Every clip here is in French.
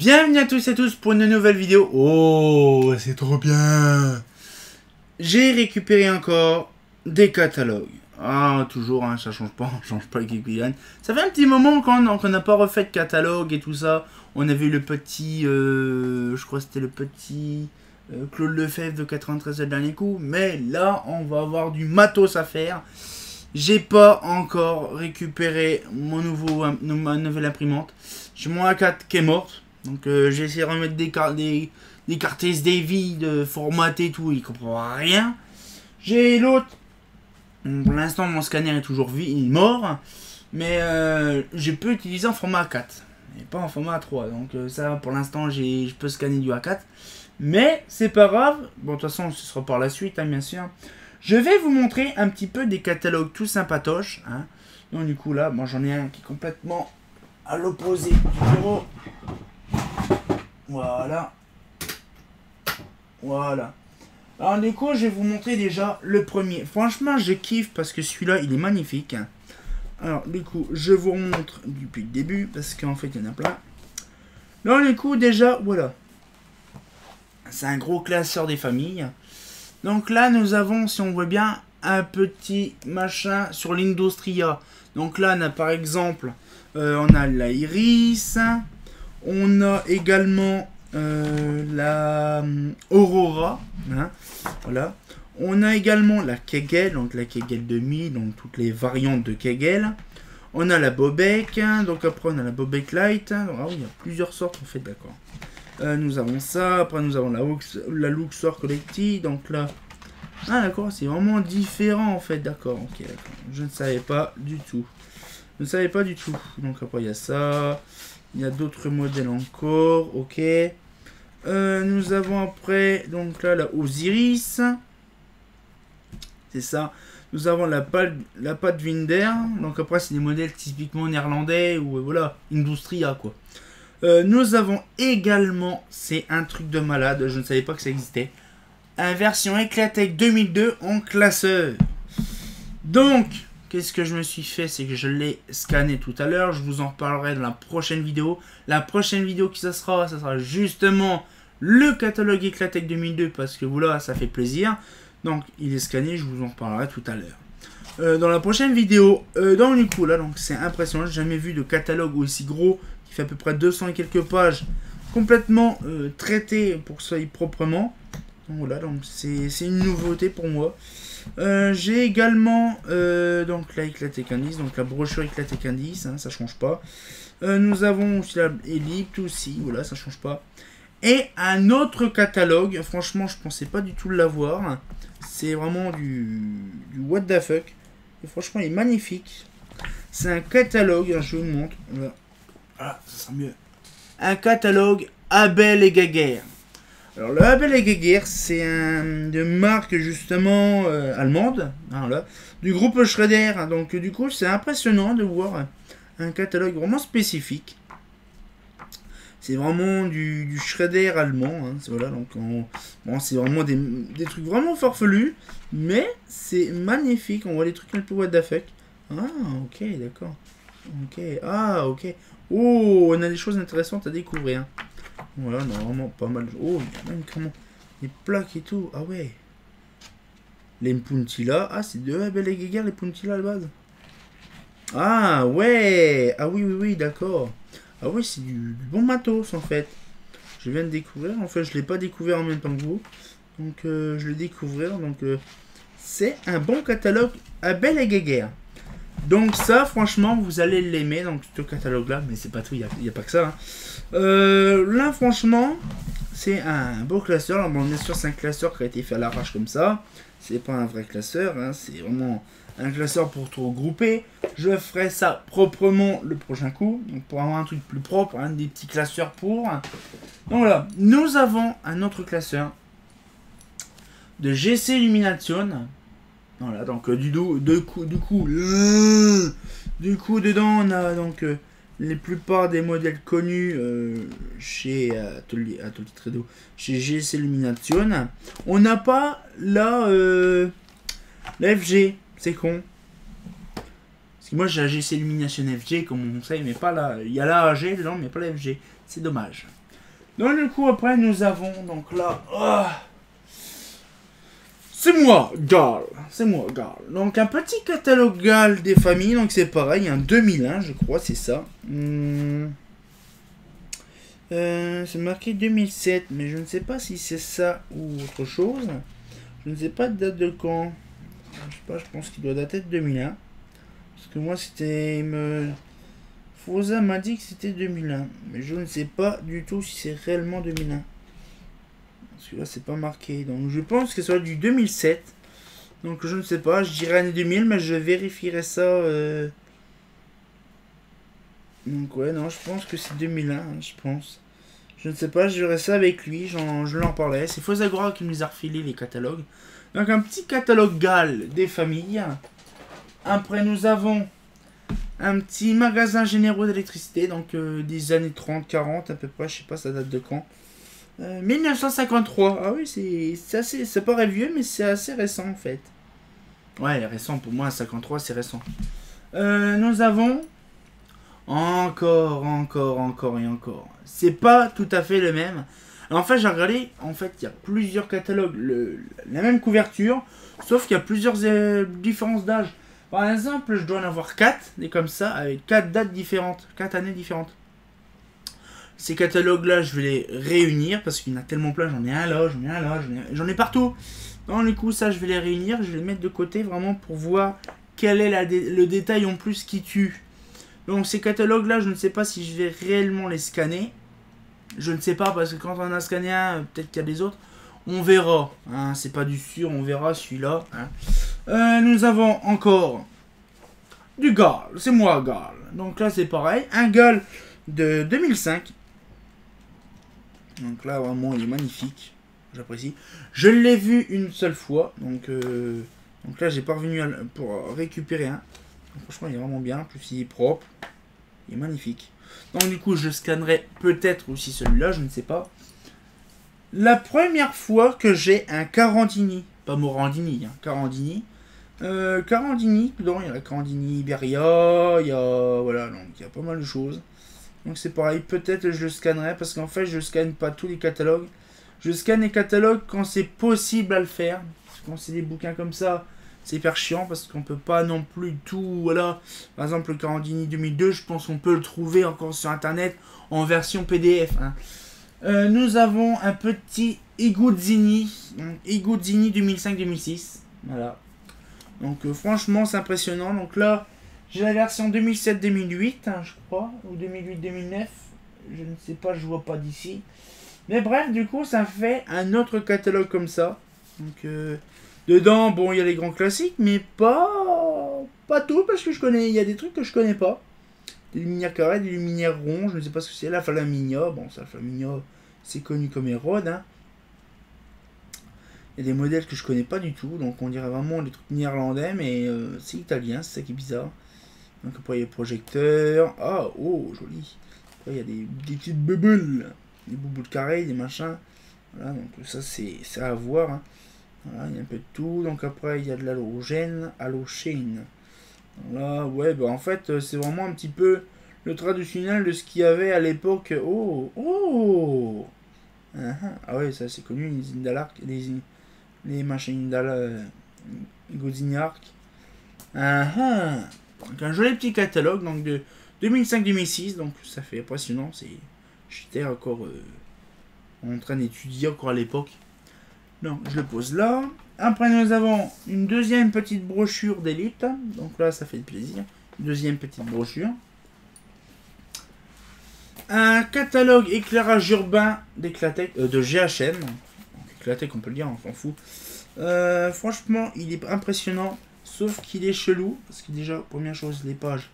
Bienvenue à tous et tous pour une nouvelle vidéo. Oh, c'est trop bien. J'ai récupéré encore des catalogues. Ah, toujours, hein, ça change pas, on change pas les Kikuyane. Ça fait un petit moment qu'on n'a pas refait de catalogue et tout ça. On avait le petit, je crois que c'était le petit Claude Lefebvre de 93 le dernier coup. Mais là, on va avoir du matos à faire. J'ai pas encore récupéré ma nouvelle imprimante. J'ai mon A4 qui est morte. Donc j'ai essayé de remettre des cartes SD vides, formatées et tout, il comprend rien. J'ai l'autre. Pour l'instant mon scanner est toujours il est mort. Mais je peux utiliser en format A4. Et pas en format A3. Donc ça pour l'instant je peux scanner du A4. Mais c'est pas grave. Bon de toute façon ce sera par la suite hein, bien sûr. Je vais vous montrer un petit peu des catalogues tout sympatoches. Hein. Donc du coup là, moi j'en ai un qui est complètement à l'opposé du bureau. Voilà. Voilà. Alors du coup, je vais vous montrer déjà le premier. Franchement, je kiffe parce que celui-là, il est magnifique. Alors du coup, je vous remontre depuis le début parce qu'en fait, il y en a plein. Alors du coup, déjà, voilà. C'est un gros classeur des familles. Donc là, nous avons, si on voit bien, un petit machin sur l'Industria. Donc là, on a par exemple, on a la Iris. On a également la Aurora. Hein, voilà. On a également la Kegel, donc la Kegel 2000, donc toutes les variantes de Kegel. On a la Bobek, donc après on a la Bobek Light. Donc, ah oui, il y a plusieurs sortes en fait, d'accord. Nous avons ça, après nous avons la Luxor Collective, donc là... Ah d'accord, c'est vraiment différent en fait, d'accord, ok, d'accord. Je ne savais pas du tout. Je ne savais pas du tout. Donc après il y a ça... Il y a d'autres modèles encore, ok. Nous avons après, donc là, la Osiris. C'est ça. Nous avons la Pathfinder. Donc après, c'est des modèles typiquement néerlandais ou voilà, Industria, quoi. Nous avons également, c'est un truc de malade, je ne savais pas que ça existait. Une version Eclatec 2002 en classeur. Donc... Qu'est-ce que je me suis fait, c'est que je l'ai scanné tout à l'heure. Je vous en reparlerai dans la prochaine vidéo. La prochaine vidéo qui ça sera justement le catalogue Eclatec 2002 parce que voilà, ça fait plaisir. Donc il est scanné, je vous en reparlerai tout à l'heure. Dans la prochaine vidéo, donc du coup là, donc c'est impressionnant. J'ai jamais vu de catalogue aussi gros qui fait à peu près 200 et quelques pages, complètement traité pour que ça aille proprement. Donc voilà, donc c'est une nouveauté pour moi. J'ai également donc la Eclatec Indice, donc la brochure Eclatec Indice, hein, ça change pas. Nous avons aussi la Ellipse aussi, voilà, ça change pas. Et un autre catalogue, franchement, je pensais pas du tout l'avoir. C'est vraiment du what the fuck. Et franchement, il est magnifique. C'est un catalogue, je vous le montre. Voilà, ça sera mieux. Un catalogue Abel et Geiger. Alors le Abel et Geiger, c'est une marque justement allemande, hein, là, du groupe Schroeder. Donc du coup, c'est impressionnant de voir un catalogue vraiment spécifique. C'est vraiment du Schroeder allemand. Hein, voilà, donc bon, c'est vraiment des trucs vraiment farfelus, mais c'est magnifique. On voit les trucs un peu what the fuck. Ah ok, d'accord. Ok, ah ok. Oh, on a des choses intéressantes à découvrir. Voilà, normalement pas mal. Oh, il y a même comment les plaques et tout. Ah ouais. Les Mpuntila. Ah, c'est de Abel et Geiger, les Mpuntila à la base. Ah ouais. Ah oui, oui, oui, d'accord. Ah oui, c'est du bon matos en fait. Je viens de découvrir. En fait, je l'ai pas découvert en même temps que vous. Donc, je l'ai découvert. Donc, c'est un bon catalogue Abel et Geiger. Donc ça, franchement, vous allez l'aimer, donc ce catalogue-là, mais c'est pas tout, il n'y a pas que ça. Hein. Là, franchement, c'est un beau classeur. Alors, bon, bien sûr, c'est un classeur qui a été fait à l'arrache comme ça. C'est pas un vrai classeur, hein. C'est vraiment un classeur pour tout regrouper. Je ferai ça proprement le prochain coup, donc pour avoir un truc plus propre, hein, des petits classeurs pour. Donc voilà, nous avons un autre classeur de GC Illumination. Voilà, donc du coup, dedans, on a donc les plupart des modèles connus chez Atelier Trado, chez GC Illumination. On n'a pas la FG, c'est con. Parce que moi j'ai la GC Illumination FG comme on sait, mais pas la. Il y a la AG dedans, mais pas la FG. C'est dommage. Donc du coup après nous avons donc là... c'est moi, Gal. C'est moi, Gal. Donc un petit catalogue Gal des familles. Donc c'est pareil, un 2001 je crois, c'est ça. C'est marqué 2007, mais je ne sais pas si c'est ça ou autre chose. Je ne sais pas de date de quand. Je sais pas, je pense qu'il doit dater de 2001. Parce que moi c'était... Fosa m'a dit que c'était 2001. Mais je ne sais pas du tout si c'est réellement 2001. Parce que là c'est pas marqué. Donc je pense que ça doit être du 2007. Donc je ne sais pas, je dirais année 2000, mais je vérifierai ça. Donc ouais, non, je pense que c'est 2001, hein, je pense. Je ne sais pas, je verrai ça avec lui, je l'en parlais. C'est Fosagora qui nous a refilé les catalogues. Donc un petit catalogue Gal des familles. Après nous avons un petit magasin généraux d'électricité, donc des années 30-40 à peu près, je sais pas ça date de quand. 1953, ah oui c'est assez, ça paraît vieux mais c'est assez récent en fait. Ouais récent pour moi, 53 c'est récent. Nous avons encore et encore. C'est pas tout à fait le même. Alors, en fait, j'ai regardé, en fait, il y a plusieurs catalogues, la même couverture, sauf qu'il y a plusieurs différences d'âge. Par exemple, je dois en avoir 4, des comme ça, avec 4 dates différentes, 4 années différentes. Ces catalogues-là, je vais les réunir, parce qu'il y en a tellement plein, j'en ai un là, j'en ai partout. Donc, du coup, ça, je vais les réunir, je vais les mettre de côté, vraiment, pour voir quel est le détail en plus qui tue. Donc ces catalogues là je ne sais pas si je vais réellement les scanner. Je ne sais pas parce que quand on a scanné un, peut-être qu'il y a des autres. On verra, hein, c'est pas du sûr, on verra celui-là. Hein. Nous avons encore du Gal, c'est moi Gal. Donc là c'est pareil, un Gal de 2005. Donc là vraiment il est magnifique, j'apprécie. Je l'ai vu une seule fois, donc là j'ai pas revenu pour récupérer un. Franchement, il est vraiment bien. En plus, il est propre. Il est magnifique. Donc, du coup, je scannerai peut-être aussi celui-là. Je ne sais pas. La première fois que j'ai un Carandini. Pas Morandini, hein, Carandini. Carandini, dedans, il y a la Carandini Iberia. Il y a... Voilà, donc il y a pas mal de choses. Donc, c'est pareil. Peut-être je le scannerai. Parce qu'en fait, je scanne pas tous les catalogues. Je scanne les catalogues quand c'est possible à le faire. Quand c'est des bouquins comme ça... C'est hyper chiant parce qu'on peut pas non plus tout, voilà. Par exemple, le Carandini 2002, je pense qu'on peut le trouver encore sur internet en version PDF. Hein. Nous avons un petit Iguzzini 2005-2006. Voilà. Donc franchement, c'est impressionnant. Donc là, j'ai la version 2007-2008, hein, je crois, ou 2008-2009. Je ne sais pas, je vois pas d'ici. Mais bref, du coup, ça fait un autre catalogue comme ça. Donc dedans, bon, il y a les grands classiques, mais pas tout, parce que il y a des trucs que je connais pas. Des luminaires carrés, des luminaires ronds, je ne sais pas ce que c'est. La Flaminia, bon, ça, Flaminia, c'est connu comme Hérode. Hein. Il y a des modèles que je connais pas du tout, donc on dirait vraiment des trucs néerlandais, mais c'est italien, c'est ça qui est bizarre. Donc après, il y a les projecteurs. Ah, oh, joli. Après, il y a des petites bubbles, des bubbles carrés, des machins. Voilà, donc ça, c'est à voir. Hein. Voilà, il y a un peu de tout. Donc après, il y a de l'halogène, Là, ouais, bah en fait, c'est vraiment un petit peu le traditionnel de ce qu'il y avait à l'époque. Oh. Ah ouais, ça c'est connu, les Indalark, les machines Godiniark. Donc un joli petit catalogue, donc de 2005-2006, donc ça fait impressionnant. J'étais encore en train d'étudier encore à l'époque. Donc je le pose là. Après nous avons une deuxième petite brochure d'élite. Donc là ça fait plaisir. Deuxième petite brochure. Un catalogue éclairage urbain d'Eclatec, de GHM. Donc, Eclatec on peut le dire, on s'en fout. Franchement il est impressionnant. Sauf qu'il est chelou. Parce que déjà, première chose, les pages,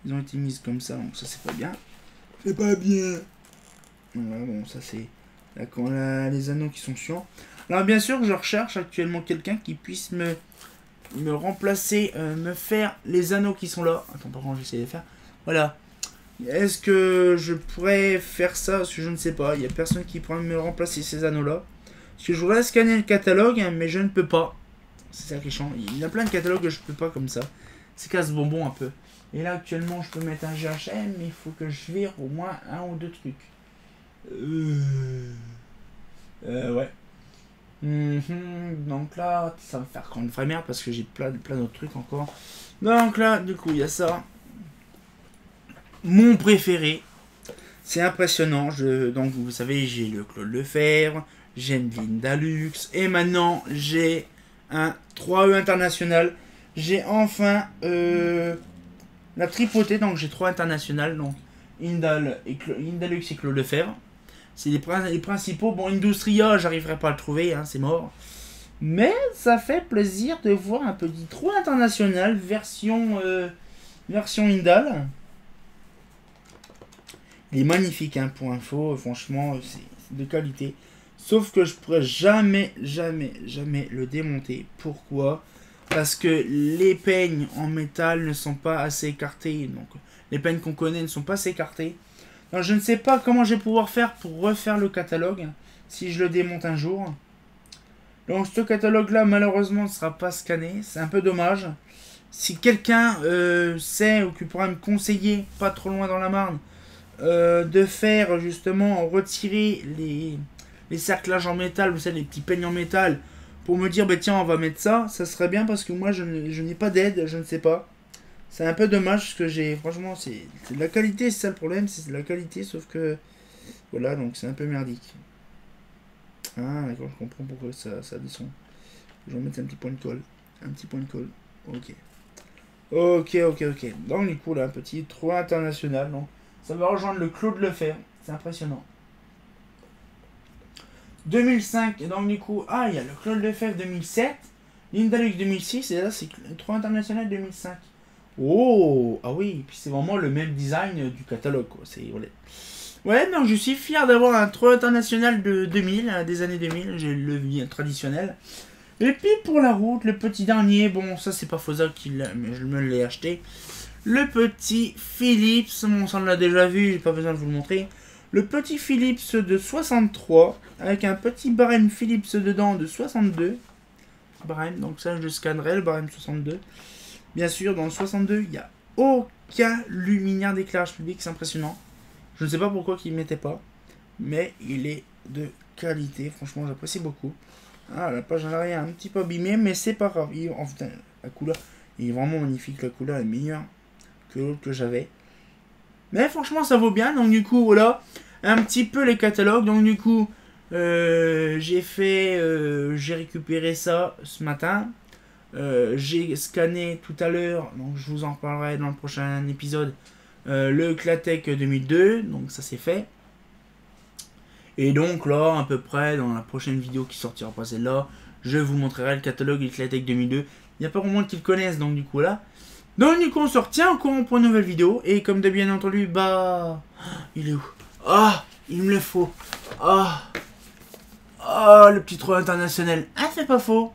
ils ont été mises comme ça. Donc ça c'est pas bien. C'est pas bien. Voilà, bon ça c'est... Là quand on a les anneaux qui sont chiants. Alors bien sûr, je recherche actuellement quelqu'un qui puisse me remplacer, me faire les anneaux qui sont là. Attends, par contre, j'essaie de les faire. Voilà. Est-ce que je pourrais faire ça? Parce que je ne sais pas. Il n'y a personne qui pourrait me remplacer ces anneaux-là. Parce que je voudrais scanner le catalogue, hein, mais je ne peux pas. C'est ça qui est chiant. Il y a plein de catalogues que je peux pas comme ça. C'est casse-bonbon un peu. Et là, actuellement, je peux mettre un GHM, mais il faut que je vire au moins un ou deux trucs. Ouais. Donc là, ça va me faire quand une vraie merde parce que j'ai plein d'autres trucs encore. Donc là, du coup, il y a ça. Mon préféré. C'est impressionnant. Donc, vous savez, j'ai le Claude Lefebvre, j'ai une Lindalux, et maintenant, j'ai un 3E international. J'ai enfin la tripotée, donc j'ai 3 internationales. Donc, Indalux et Claude Lefebvre. C'est les principaux. Bon, Industria, j'arriverai pas à le trouver, hein, c'est mort. Mais ça fait plaisir de voir un petit 3 international version Indal. Il est magnifique, hein, pour info. Franchement, c'est de qualité. Sauf que je pourrais jamais le démonter. Pourquoi? Parce que les peignes en métal ne sont pas assez écartés. Donc, les peignes qu'on connaît ne sont pas assez écartées. Donc, je ne sais pas comment je vais pouvoir faire pour refaire le catalogue si je le démonte un jour. Donc, ce catalogue-là, malheureusement, ne sera pas scanné. C'est un peu dommage. Si quelqu'un sait ou qui pourra me conseiller, pas trop loin dans la Marne, de faire justement retirer les cerclages en métal, vous savez, les petits peignes en métal, pour me dire, bah tiens, on va mettre ça, ça serait bien parce que moi, je n'ai pas d'aide, je ne sais pas. C'est un peu dommage ce que j'ai, franchement, c'est de la qualité, c'est ça le problème, c'est de la qualité, sauf que, voilà, donc c'est un peu merdique. Ah, d'accord, je comprends pourquoi ça descend. Je vais mettre un petit point de colle. Un petit point de colle. Ok. Ok. Donc, du coup, là, un petit 3 international. Donc, ça va rejoindre le Claude Lefebvre. C'est impressionnant. 2005. Et donc, du coup, il y a le Claude Lefebvre 2007. Lindalux 2006. Et là, c'est le 3 international 2005. Oh, ah oui. Et puis, c'est vraiment le même design du catalogue, quoi. C'est, voilà. Ouais, donc je suis fier d'avoir un 3 international de 2000, des années 2000, j'ai le levier traditionnel. Et puis pour la route, le petit dernier, bon ça c'est pas Fosa qui l'a, mais je me l'ai acheté. Le petit Philips, bon ça on l'a déjà vu, j'ai pas besoin de vous le montrer. Le petit Philips de 63, avec un petit barème Philips dedans de 62. Barème, donc ça je le scannerai, le barème 62. Bien sûr, dans le 62, il n'y a aucun luminaire d'éclairage public, c'est impressionnant. Je ne sais pas pourquoi il ne mettait pas, mais il est de qualité. Franchement, j'apprécie beaucoup. Ah, la page en arrière un petit peu abîmée, mais c'est pas grave. Enfin, la couleur il est vraiment magnifique. La couleur est meilleure que l'autre que j'avais. Mais franchement, ça vaut bien. Donc, du coup, voilà. Un petit peu les catalogues. Donc, du coup, j'ai récupéré ça ce matin. J'ai scanné tout à l'heure. Donc, je vous en reparlerai dans le prochain épisode. Le Clatec 2002, donc ça c'est fait. Et donc là, à peu près, dans la prochaine vidéo qui sortira pas celle-là, je vous montrerai le catalogue du Clatec 2002. Il n'y a pas vraiment qui le connaissent, donc du coup là. Donc du coup, on se retient au courant pour une nouvelle vidéo. Et comme de bien entendu, bah... Il est où? Ah, il me le faut. Ah, le petit 3 international. Ah, c'est pas faux.